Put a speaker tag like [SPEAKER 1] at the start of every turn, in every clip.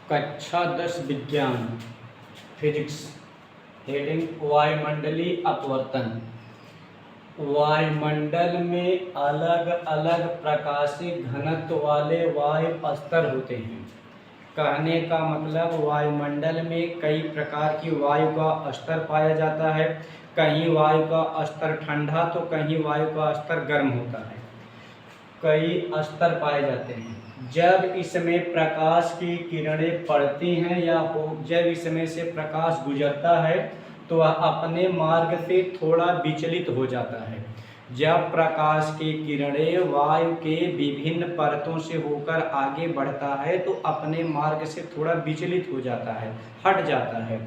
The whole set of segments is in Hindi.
[SPEAKER 1] कक्षा 10 विज्ञान फिजिक्स। हेडिंग वायुमंडलीय अपवर्तन। वायुमंडल में अलग अलग प्रकाशीय घनत्व वाले वायु स्तर होते हैं। कहने का मतलब वायुमंडल में कई प्रकार की वायु का स्तर पाया जाता है। कहीं वायु का स्तर ठंडा तो कहीं वायु का स्तर गर्म होता है। कई स्तर पाए जाते हैं। जब इसमें प्रकाश की किरणें पड़ती हैं या जब इसमें से प्रकाश गुजरता है तो वह अपने मार्ग से थोड़ा विचलित हो जाता है। जब प्रकाश की किरणें वायु के विभिन्न परतों से होकर आगे बढ़ता है तो अपने मार्ग से थोड़ा विचलित हो जाता है, हट जाता है।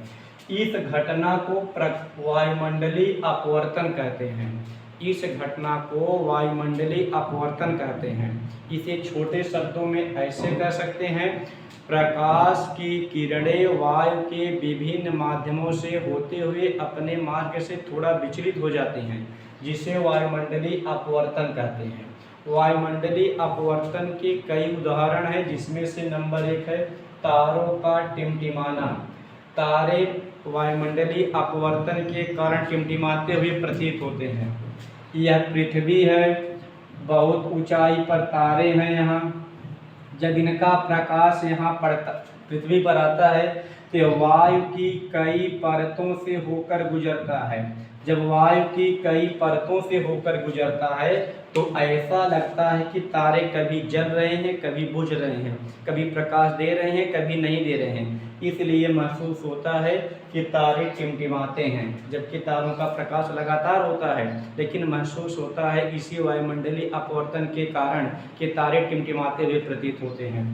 [SPEAKER 1] इस घटना को वायुमंडलीय अपवर्तन कहते हैं। इस घटना को वायुमंडलीय अपवर्तन कहते हैं। इसे छोटे शब्दों में ऐसे कह सकते हैं, प्रकाश की किरणें वायु के विभिन्न माध्यमों से होते हुए अपने मार्ग से थोड़ा विचलित हो जाती हैं, जिसे वायुमंडलीय अपवर्तन कहते हैं। वायुमंडलीय अपवर्तन के कई उदाहरण हैं, जिसमें से नंबर 1 है तारों का टिमटिमाना। तारे वायुमंडलीय अपवर्तन के कारण टिमटिमाते हुए प्रतीत होते हैं। यह पृथ्वी है, बहुत ऊंचाई पर तारे हैं। यहाँ जब इनका प्रकाश यहाँ पृथ्वी पर आता है तो वायु की कई परतों से होकर गुजरता है। जब वायु की कई परतों से होकर गुजरता है तो ऐसा लगता है कि तारे कभी जल रहे हैं, कभी बुझ रहे हैं, कभी प्रकाश दे रहे हैं, कभी नहीं दे रहे हैं। इसलिए महसूस होता है कि तारे टिमटिमाते हैं, जबकि तारों का प्रकाश लगातार होता है, लेकिन महसूस होता है इसी वायुमंडलीय अपवर्तन के कारण कि तारे टिमटिमाते हुए प्रतीत होते हैं।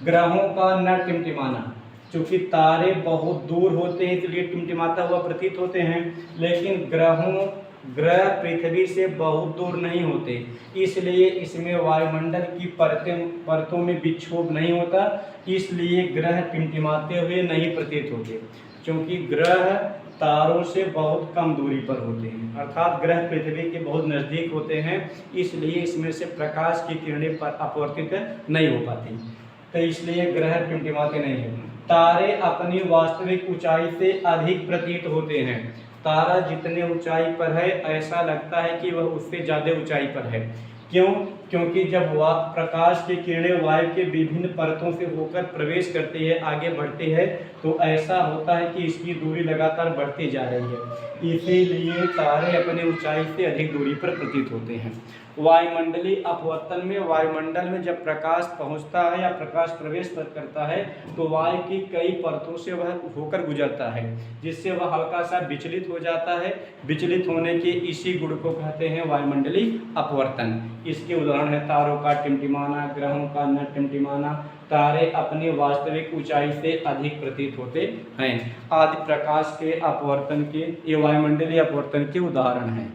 [SPEAKER 1] ग्रहों का न टिमटिमाना। चूँकि तारे बहुत दूर होते हैं इसलिए टिमटिमाता हुआ प्रतीत होते हैं, लेकिन ग्रह पृथ्वी से बहुत दूर नहीं होते, इसलिए इसमें वायुमंडल की परतों में विक्षोभ नहीं होता, इसलिए ग्रह टिमटिमाते हुए नहीं प्रतीत होते। क्योंकि ग्रह तारों से बहुत कम दूरी पर होते हैं, अर्थात ग्रह पृथ्वी के बहुत नज़दीक होते हैं, इसलिए इसमें से प्रकाश की किरणें पर अपवर्तित नहीं हो पाती, तो इसलिए ग्रह टिमटिमाते नहीं हैं। तारे अपनी वास्तविक ऊंचाई से अधिक प्रतीत होते हैं। तारा जितने ऊंचाई पर है ऐसा लगता है कि वह उससे ज़्यादा ऊंचाई पर है। क्यों? क्योंकि जब प्रकाश की किरणें वायु के विभिन्न परतों से होकर प्रवेश करती है, आगे बढ़ती है, तो ऐसा होता है कि इसकी दूरी लगातार बढ़ती जा रही है, इसीलिए तारे अपनी ऊंचाई से अधिक दूरी पर प्रतीत होते हैं। वायुमंडलीय अपवर्तन में वायुमंडल में जब प्रकाश पहुंचता है या प्रकाश प्रवेश करता है तो वायु की कई परतों से वह होकर गुजरता है, जिससे वह हल्का सा विचलित हो जाता है। विचलित होने के इसी गुण को कहते हैं वायुमंडलीय अपवर्तन। इसके उदाहरण है तारों का टिमटिमाना, ग्रहों का न टिमटिमाना, तारे अपनी वास्तविक ऊंचाई से अधिक प्रतीत होते हैं आदि प्रकाश के अपवर्तन के ये वायुमंडलीय अपवर्तन के उदाहरण हैं।